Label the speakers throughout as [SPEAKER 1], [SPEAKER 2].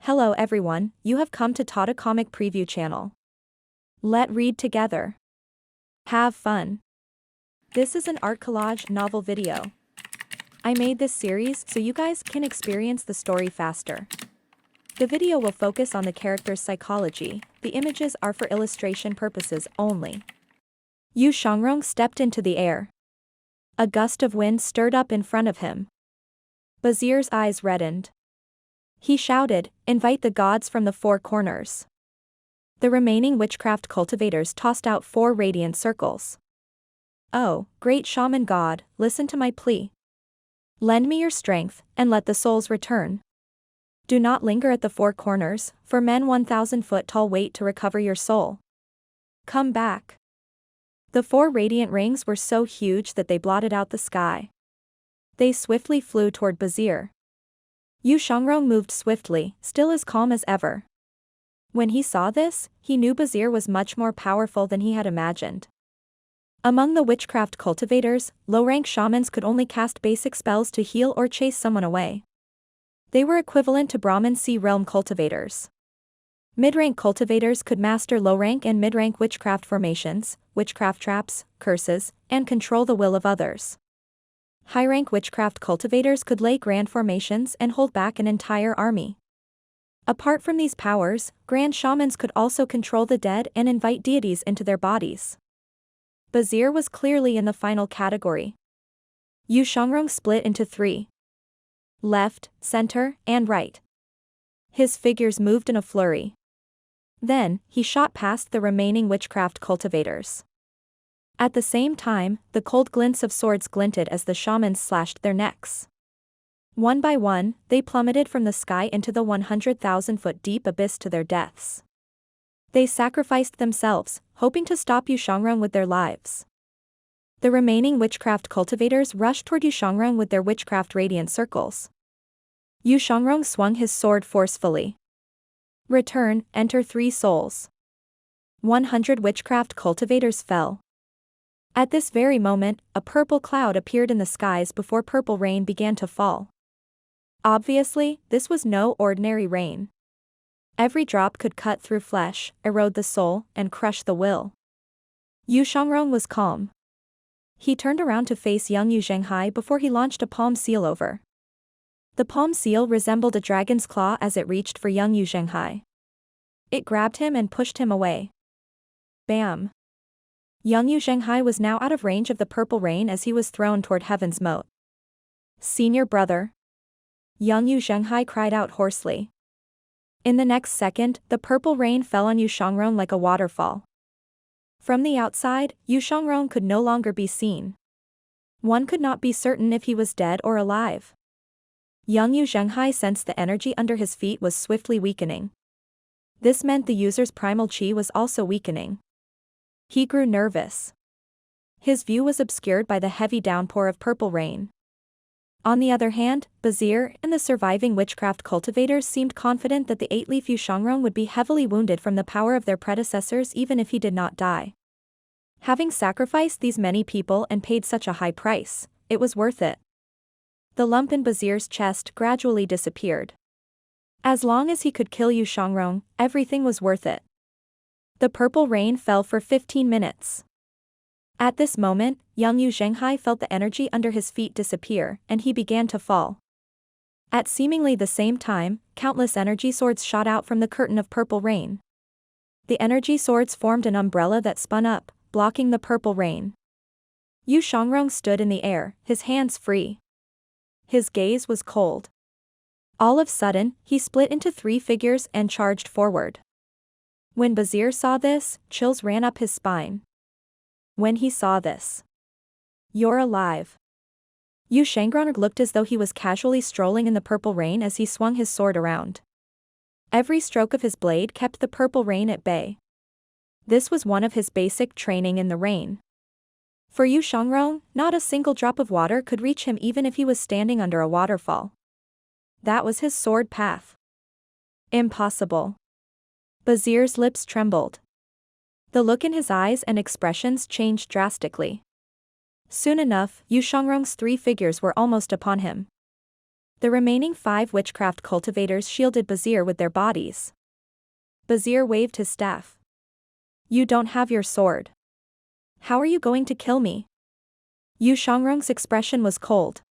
[SPEAKER 1] Hello everyone, you have come to Tata Comic Preview channel. Let read together. Have fun. This is an art collage novel video. I made this series so you guys can experience the story faster. The video will focus on the character's psychology, the images are for illustration purposes only. Yu Shangrong stepped into the air. A gust of wind stirred up in front of him. Bazir's eyes reddened. He shouted, "Invite the gods from the four corners." The remaining witchcraft cultivators tossed out 4 radiant circles. "Oh, great shaman god, listen to my plea. Lend me your strength, and let the souls return. Do not linger at the four corners, for men 1,000 foot tall wait to recover your soul. Come back." The 4 radiant rings were so huge that they blotted out the sky. They swiftly flew toward Bazir. Yu Shangrong moved swiftly, still as calm as ever. When he saw this, he knew Bazir was much more powerful than he had imagined. Among the witchcraft cultivators, low-rank shamans could only cast basic spells to heal or chase someone away. They were equivalent to Brahmin Sea Realm cultivators. Mid-rank cultivators could master low-rank and mid-rank witchcraft formations, witchcraft traps, curses, and control the will of others. High-rank witchcraft cultivators could lay grand formations and hold back an entire army. Apart from these powers, grand shamans could also control the dead and invite deities into their bodies. Bazir was clearly in the final category. Yu Shangrong split into 3. Left, center, and right. His figures moved in a flurry. Then, he shot past the remaining witchcraft cultivators. At the same time, the cold glints of swords glinted as the shamans slashed their necks. One by one, they plummeted from the sky into the 100,000-foot deep abyss to their deaths. They sacrificed themselves, hoping to stop Yu Shangrong with their lives. The remaining witchcraft cultivators rushed toward Yu Shangrong with their witchcraft radiant circles. Yu Shangrong swung his sword forcefully. Return, enter 3 souls. 100 witchcraft cultivators fell. At this very moment, a purple cloud appeared in the skies before purple rain began to fall. Obviously, this was no ordinary rain. Every drop could cut through flesh, erode the soul, and crush the will. Yu Shangrong was calm. He turned around to face young Zhenghai before he launched a palm seal over. The palm seal resembled a dragon's claw as it reached for young Zhenghai. It grabbed him and pushed him away. Bam! Young Zhenghai was now out of range of the purple rain as he was thrown toward heaven's moat. "Senior brother!" Young Zhenghai cried out hoarsely. In the next second, the purple rain fell on Yu Shangrong like a waterfall. From the outside, Yu Shangrong could no longer be seen. One could not be certain if he was dead or alive. Young Zhenghai sensed the energy under his feet was swiftly weakening. This meant the user's primal chi was also weakening. He grew nervous. His view was obscured by the heavy downpour of purple rain. On the other hand, Bazir and the surviving witchcraft cultivators seemed confident that the 8-leaf Yu Shangrong would be heavily wounded from the power of their predecessors even if he did not die. Having sacrificed these many people and paid such a high price, it was worth it. The lump in Bazir's chest gradually disappeared. As long as he could kill Yu Shangrong, everything was worth it. The purple rain fell for 15 minutes. At this moment, young Zhenghai felt the energy under his feet disappear, and he began to fall. At seemingly the same time, countless energy swords shot out from the curtain of purple rain. The energy swords formed an umbrella that spun up, blocking the purple rain. Yu Shangrong stood in the air, his hands free. His gaze was cold. All of a sudden, he split into 3 figures and charged forward. When Bazir saw this, chills ran up his spine. When he saw this, "You're alive." Yu Shangrong looked as though he was casually strolling in the purple rain as he swung his sword around. Every stroke of his blade kept the purple rain at bay. This was one of his basic training in the rain. For Yu Shangrong, not a single drop of water could reach him even if he was standing under a waterfall. That was his sword path. Impossible. Bazir's lips trembled. The look in his eyes and expressions changed drastically. Soon enough, Yu Shangrong's 3 figures were almost upon him. The remaining 5 witchcraft cultivators shielded Bazir with their bodies. Bazir waved his staff. You don't have your sword. How are you going to kill me? Yu Shangrong's expression was cold.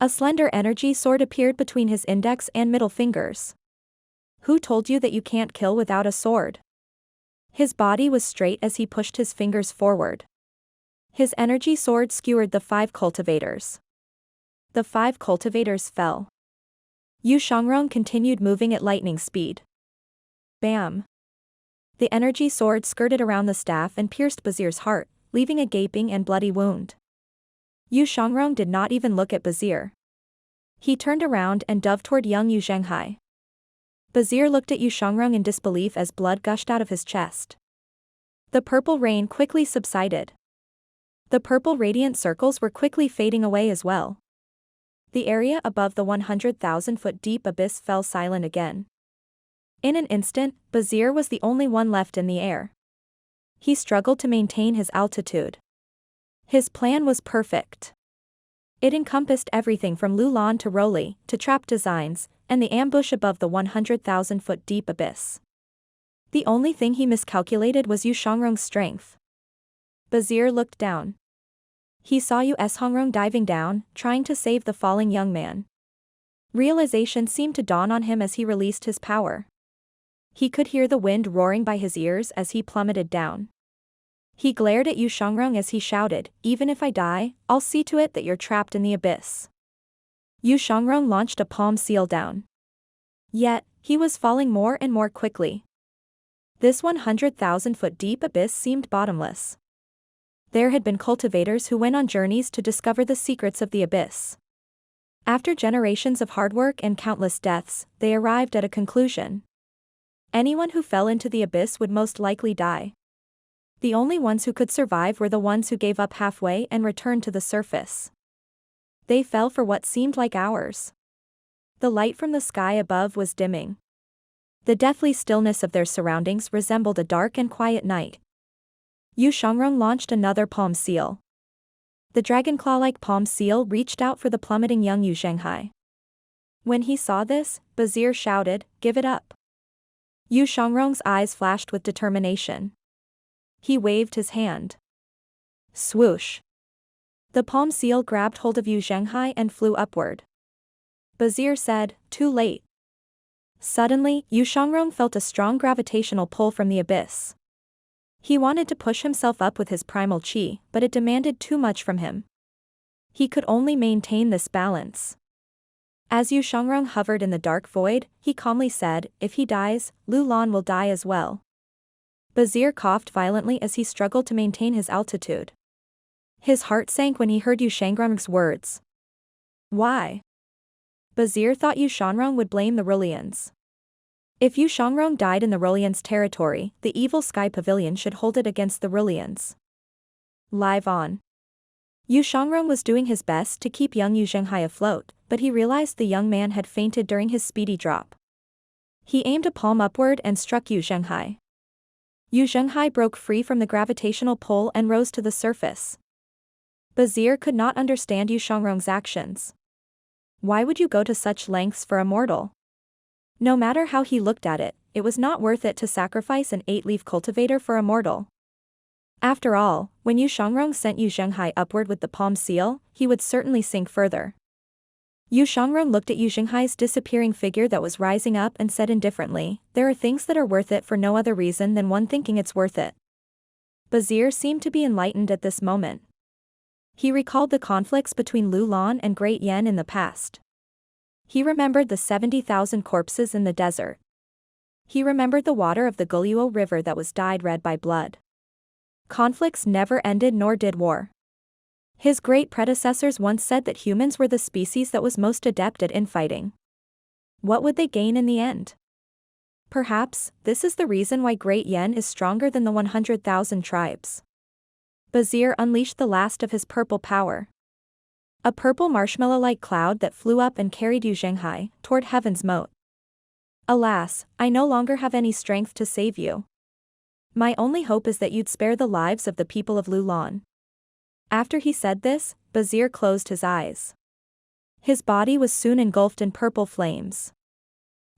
[SPEAKER 1] A slender energy sword appeared between his index and middle fingers. Who told you that you can't kill without a sword? His body was straight as he pushed his fingers forward. His energy sword skewered the 5 cultivators. The 5 cultivators fell. Yu Shangrong continued moving at lightning speed. Bam! The energy sword skirted around the staff and pierced Bazir's heart, leaving a gaping and bloody wound. Yu Shangrong did not even look at Bazir. He turned around and dove toward young Yu Zhenghai. Bazir looked at Yu Shangrong in disbelief as blood gushed out of his chest. The purple rain quickly subsided. The purple radiant circles were quickly fading away as well. The area above the 100,000-foot deep abyss fell silent again. In an instant, Bazir was the only one left in the air. He struggled to maintain his altitude. His plan was perfect. It encompassed everything from Lulan to Roly, to trap designs, and the ambush above the 100,000-foot deep abyss. The only thing he miscalculated was Yu Shangrong's strength. Bazir looked down. He saw Yu Shangrong diving down, trying to save the falling young man. Realization seemed to dawn on him as he released his power. He could hear the wind roaring by his ears as he plummeted down. He glared at Yu Shangrong as he shouted, "Even if I die, I'll see to it that you're trapped in the abyss." Yu Shangrong launched a palm seal down. Yet, he was falling more and more quickly. This 100,000-foot deep abyss seemed bottomless. There had been cultivators who went on journeys to discover the secrets of the abyss. After generations of hard work and countless deaths, they arrived at a conclusion. Anyone who fell into the abyss would most likely die. The only ones who could survive were the ones who gave up halfway and returned to the surface. They fell for what seemed like hours. The light from the sky above was dimming. The deathly stillness of their surroundings resembled a dark and quiet night. Yu Shangrong launched another palm seal. The dragon-claw-like palm seal reached out for the plummeting young Yu Zhenghai. When he saw this, Bazir shouted, "Give it up." Yu Shangrong's eyes flashed with determination. He waved his hand. Swoosh! The palm seal grabbed hold of Yu Zhenghai and flew upward. Bazir said, "Too late." Suddenly, Yu Shangrong felt a strong gravitational pull from the abyss. He wanted to push himself up with his primal chi, but it demanded too much from him. He could only maintain this balance. As Yu Shangrong hovered in the dark void, he calmly said, "If he dies, Lulan will die as well." Bazir coughed violently as he struggled to maintain his altitude. His heart sank when he heard Yu Shangrong's words. Why? Bazir thought Yu Shangrong would blame the Rulians. If Yu Shangrong died in the Rulians' territory, the evil Sky Pavilion should hold it against the Rulians. Live on. Yu Shangrong was doing his best to keep young Yu Zhenghai afloat, but he realized the young man had fainted during his speedy drop. He aimed a palm upward and struck Yu Zhenghai. Yu Zhenghai broke free from the gravitational pull and rose to the surface. Bazir could not understand Yu Shangrong's actions. Why would you go to such lengths for a mortal? No matter how he looked at it, it was not worth it to sacrifice an 8-leaf cultivator for a mortal. After all, when Yu Shangrong sent Yu Zhenghai upward with the palm seal, he would certainly sink further. Yu Shangrong looked at Yu Zhenghai's disappearing figure that was rising up and said indifferently, "There are things that are worth it for no other reason than one thinking it's worth it." Bazir seemed to be enlightened at this moment. He recalled the conflicts between Lulan and Great Yen in the past. He remembered the 70,000 corpses in the desert. He remembered the water of the Guluo River that was dyed red by blood. Conflicts never ended, nor did war. His great predecessors once said that humans were the species that was most adept at infighting. What would they gain in the end? Perhaps, this is the reason why Great Yen is stronger than the 100,000 tribes. Bazir unleashed the last of his purple power. A purple marshmallow-like cloud that flew up and carried Yu Zhenghai toward heaven's moat. Alas, I no longer have any strength to save you. My only hope is that you'd spare the lives of the people of Lulan. After he said this, Bazir closed his eyes. His body was soon engulfed in purple flames.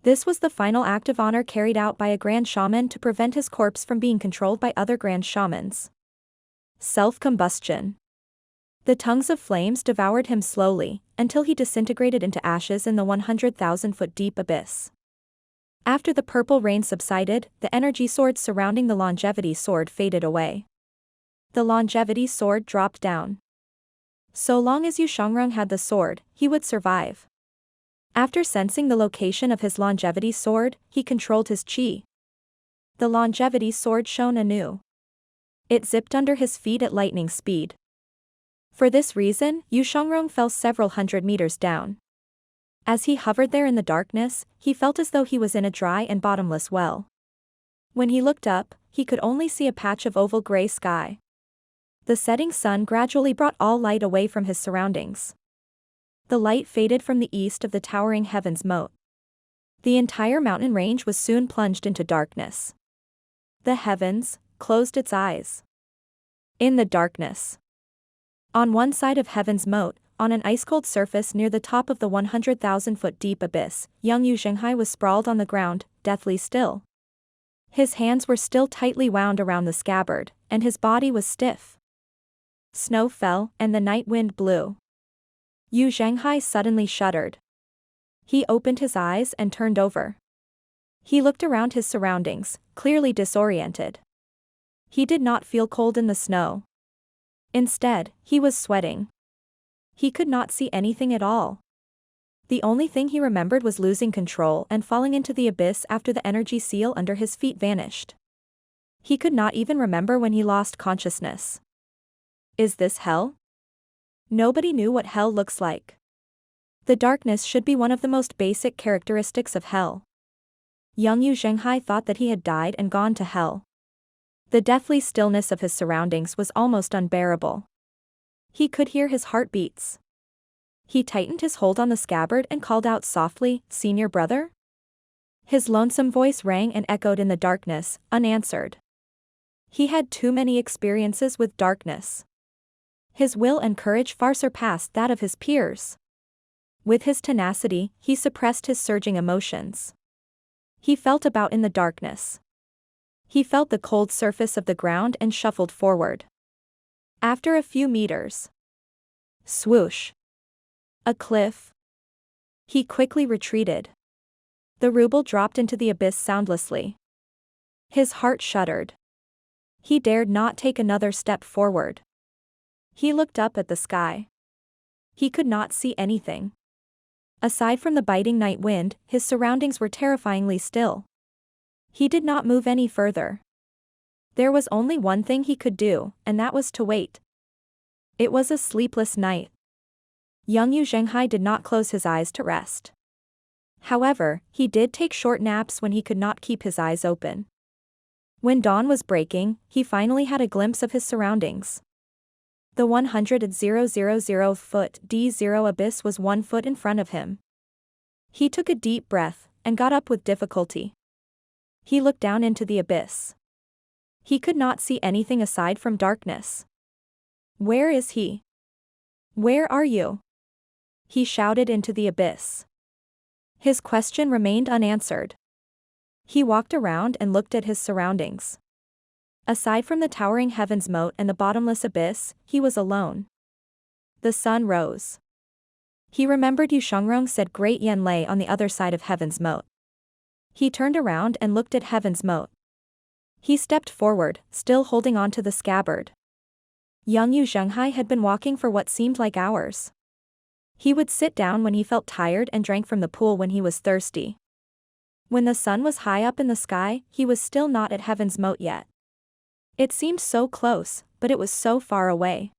[SPEAKER 1] This was the final act of honor carried out by a grand shaman to prevent his corpse from being controlled by other grand shamans. Self-combustion. The tongues of flames devoured him slowly, until he disintegrated into ashes in the 100,000-foot deep abyss. After the purple rain subsided, the energy sword surrounding the longevity sword faded away. The longevity sword dropped down. So long as Yuan'er had the sword, he would survive. After sensing the location of his longevity sword, he controlled his chi. The longevity sword shone anew. It zipped under his feet at lightning speed. For this reason, Yuan'er fell several hundred meters down. As he hovered there in the darkness, he felt as though he was in a dry and bottomless well. When he looked up, he could only see a patch of oval gray sky. The setting sun gradually brought all light away from his surroundings. The light faded from the east of the towering heaven's moat. The entire mountain range was soon plunged into darkness. The heavens closed its eyes. In the darkness. On one side of heaven's moat, on an ice-cold surface near the top of the 100,000-foot deep abyss, young Zhenghai was sprawled on the ground, deathly still. His hands were still tightly wound around the scabbard, and his body was stiff. Snow fell, and the night wind blew. Zhenghai suddenly shuddered. He opened his eyes and turned over. He looked around his surroundings, clearly disoriented. He did not feel cold in the snow. Instead, he was sweating. He could not see anything at all. The only thing he remembered was losing control and falling into the abyss after the energy seal under his feet vanished. He could not even remember when he lost consciousness. Is this hell? Nobody knew what hell looks like. The darkness should be one of the most basic characteristics of hell. Young Zhenghai thought that he had died and gone to hell. The deathly stillness of his surroundings was almost unbearable. He could hear his heartbeats. He tightened his hold on the scabbard and called out softly, "Senior brother?" His lonesome voice rang and echoed in the darkness, unanswered. He had too many experiences with darkness. His will and courage far surpassed that of his peers. With his tenacity, he suppressed his surging emotions. He felt about in the darkness. He felt the cold surface of the ground and shuffled forward. After a few meters. Swoosh. A cliff. He quickly retreated. The ruble dropped into the abyss soundlessly. His heart shuddered. He dared not take another step forward. He looked up at the sky. He could not see anything. Aside from the biting night wind, his surroundings were terrifyingly still. He did not move any further. There was only one thing he could do, and that was to wait. It was a sleepless night. Young Zhenghai did not close his eyes to rest. However, he did take short naps when he could not keep his eyes open. When dawn was breaking, he finally had a glimpse of his surroundings. The 100,000-foot D0 abyss was 1 foot in front of him. He took a deep breath, and got up with difficulty. He looked down into the abyss. He could not see anything aside from darkness. Where is he? Where are you? He shouted into the abyss. His question remained unanswered. He walked around and looked at his surroundings. Aside from the towering heaven's moat and the bottomless abyss, he was alone. The sun rose. He remembered Yuan'er said Great Yen lay on the other side of heaven's moat. He turned around and looked at heaven's moat. He stepped forward, still holding on to the scabbard. Young Zhenghai had been walking for what seemed like hours. He would sit down when he felt tired and drank from the pool when he was thirsty. When the sun was high up in the sky, he was still not at heaven's moat yet. It seemed so close, but it was so far away.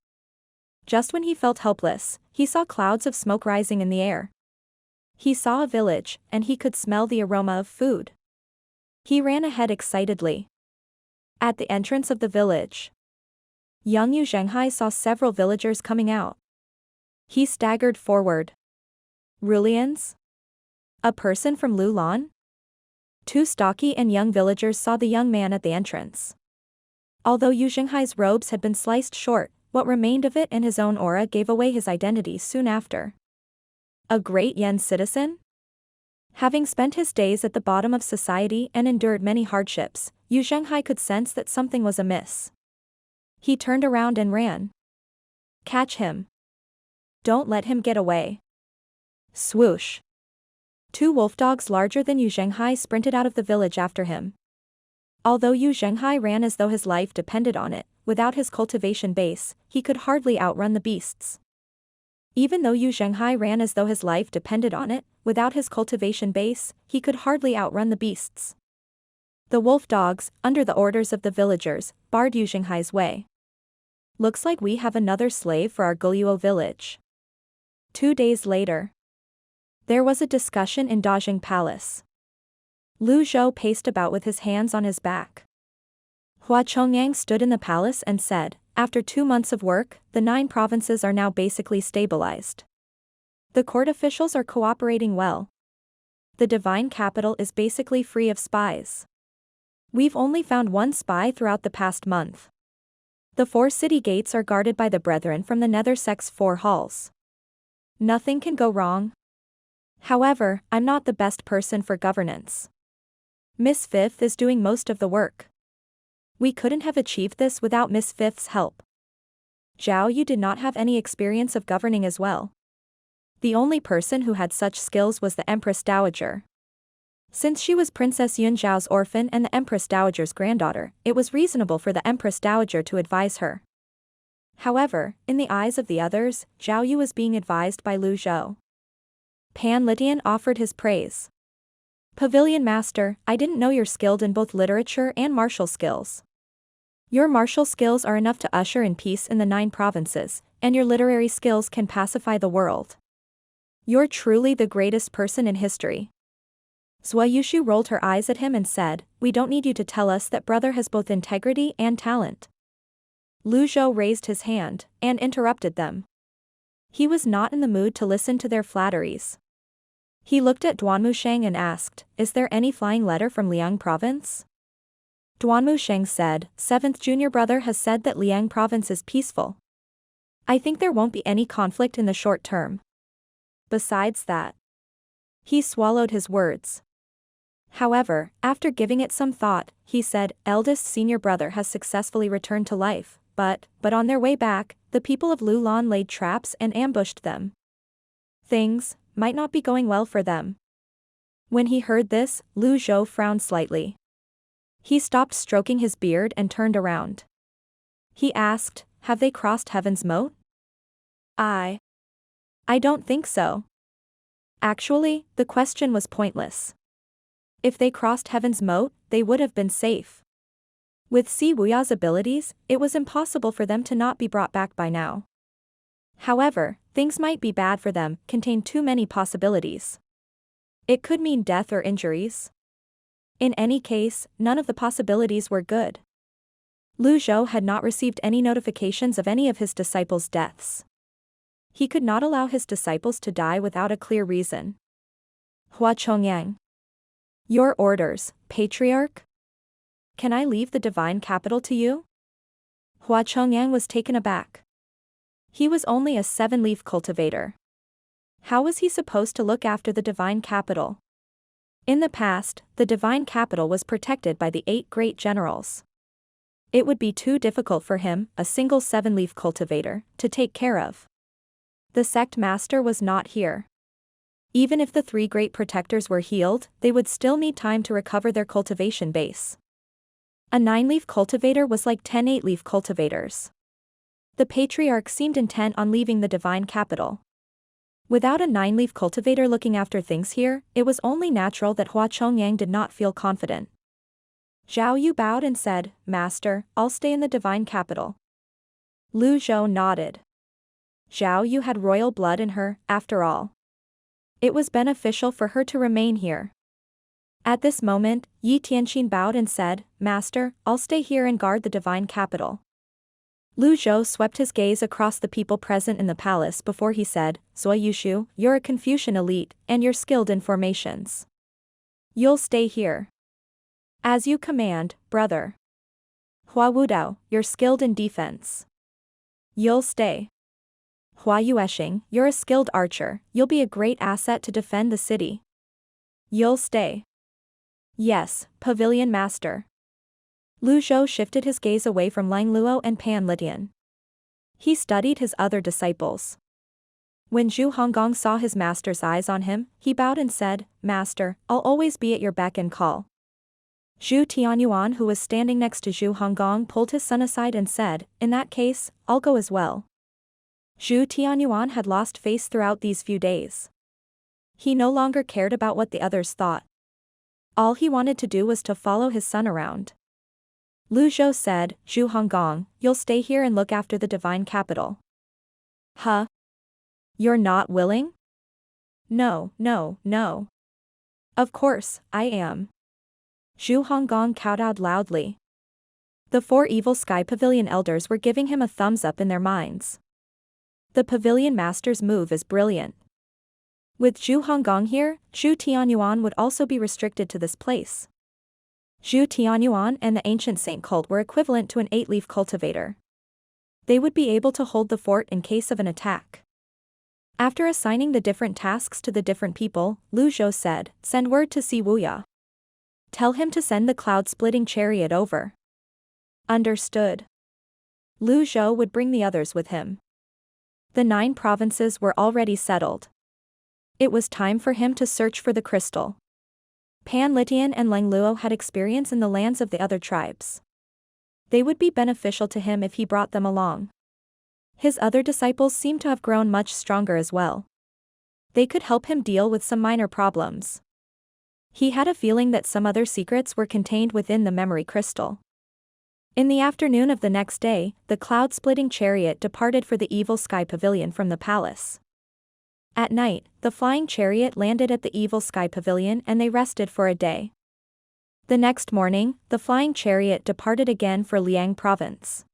[SPEAKER 1] Just when he felt helpless, he saw clouds of smoke rising in the air. He saw a village, and he could smell the aroma of food. He ran ahead excitedly. At the entrance of the village, young Zhenghai saw several villagers coming out. He staggered forward. Rulians? A person from Lulan? Two stocky and young villagers saw the young man at the entrance. Although Zhenghai's robes had been sliced short, what remained of it and his own aura gave away his identity soon after. A great Yan citizen? Having spent his days at the bottom of society and endured many hardships, Zhenghai could sense that something was amiss. He turned around and ran. Catch him. Don't let him get away. Swoosh. Two wolf dogs larger than Zhenghai sprinted out of the village after him. Although Zhenghai ran as though his life depended on it, without his cultivation base, he could hardly outrun the beasts. Even though Zhenghai ran as though his life depended on it, without his cultivation base, he could hardly outrun the beasts. The wolf dogs, under the orders of the villagers, barred Zhenghai's way. Looks like we have another slave for our Guluo village. 2 days later. There was a discussion in Dajing Palace. Zhou paced about with his hands on his back. Hua Chongyang stood in the palace and said, after 2 months of work, the 9 provinces are now basically stabilized. The court officials are cooperating well. The divine capital is basically free of spies. We've only found 1 spy throughout the past month. The 4 city gates are guarded by the brethren from the Nether Sect's 4 halls. Nothing can go wrong. However, I'm not the best person for governance. Miss Fifth is doing most of the work. We couldn't have achieved this without Miss Fifth's help. Zhou, you did not have any experience of governing as well. The only person who had such skills was the Empress Dowager. Since she was Princess Yunzhao's orphan and the Empress Dowager's granddaughter, it was reasonable for the Empress Dowager to advise her. However, in the eyes of the others, Zhao Yu was being advised by Zhou. Pan Litian offered his praise. Pavilion Master, I didn't know you're skilled in both literature and martial skills. Your martial skills are enough to usher in peace in the 9 provinces, and your literary skills can pacify the world. You're truly the greatest person in history. Zhou Yushu rolled her eyes at him and said, we don't need you to tell us that brother has both integrity and talent. Zhou raised his hand, and interrupted them. He was not in the mood to listen to their flatteries. He looked at Duanmusheng and asked, is there any flying letter from Liang province? Duanmusheng said, 7th junior brother has said that Liang province is peaceful. I think there won't be any conflict in the short term. Besides that. He swallowed his words. However, after giving it some thought, he said, eldest senior brother has successfully returned to life, but on their way back, the people of Lulan laid traps and ambushed them. Things might not be going well for them. When he heard this, Zhou frowned slightly. He stopped stroking his beard and turned around. He asked, have they crossed Heaven's Moat? I don't think so. Actually, the question was pointless. If they crossed Heaven's Moat, they would have been safe. With Si Wuya's abilities, it was impossible for them to not be brought back by now. However, things might be bad for them, contain too many possibilities. It could mean death or injuries. In any case, none of the possibilities were good. Zhou had not received any notifications of any of his disciples' deaths. He could not allow his disciples to die without a clear reason. Hua Chongyang. Your orders, Patriarch? Can I leave the divine capital to you? Hua Chongyang was taken aback. He was only a 7-leaf cultivator. How was he supposed to look after the divine capital? In the past, the divine capital was protected by the 8 great generals. It would be too difficult for him, a single 7-leaf cultivator, to take care of. The sect master was not here. Even if the 3 great protectors were healed, they would still need time to recover their cultivation base. A 9-leaf cultivator was like 10 8-leaf cultivators. The Patriarch seemed intent on leaving the divine capital. Without a 9-leaf cultivator looking after things here, it was only natural that Hua Chongyang did not feel confident. Zhao Yu bowed and said, Master, I'll stay in the divine capital. Zhou nodded. Zhao Yu had royal blood in her, after all. It was beneficial for her to remain here. At this moment, Yi Tianqin bowed and said, Master, I'll stay here and guard the divine capital. Zhou swept his gaze across the people present in the palace before he said, Zhou Yushu, you're a Confucian elite, and you're skilled in formations. You'll stay here. As you command, brother. Hua Wudao, you're skilled in defense. You'll stay. Hua Yueshing, you're a skilled archer, you'll be a great asset to defend the city. You'll stay. Yes, Pavilion Master. Lu Zhou shifted his gaze away from Lang Luo and Pan Litian. He studied his other disciples. When Zhu Honggong saw his master's eyes on him, he bowed and said, Master, I'll always be at your beck and call. Zhu Tianyuan, who was standing next to Zhu Honggong, pulled his son aside and said, In that case, I'll go as well. Zhu Tianyuan had lost face throughout these few days. He no longer cared about what the others thought. All he wanted to do was to follow his son around. Lu Zhou said, Zhu Honggong, you'll stay here and look after the divine capital. Huh? You're not willing? No. Of course, I am. Zhu Honggong kowtowed loudly. The 4 evil Sky Pavilion elders were giving him a thumbs up in their minds. The Pavilion Master's move is brilliant. With Zhu Honggong here, Zhu Tianyuan would also be restricted to this place. Zhu Tianyuan and the ancient saint cult were equivalent to an 8-leaf cultivator. They would be able to hold the fort in case of an attack. After assigning the different tasks to the different people, Lu Zhou said, Send word to see Wuya. Tell him to send the cloud-splitting chariot over. Understood. Lu Zhou would bring the others with him. The 9 provinces were already settled. It was time for him to search for the crystal. Pan Litian and Lang Luo had experience in the lands of the other tribes. They would be beneficial to him if he brought them along. His other disciples seemed to have grown much stronger as well. They could help him deal with some minor problems. He had a feeling that some other secrets were contained within the memory crystal. In the afternoon of the next day, the cloud-splitting chariot departed for the evil Sky Pavilion from the palace. At night, the flying chariot landed at the evil Sky Pavilion and they rested for a day. The next morning, the flying chariot departed again for Liang province.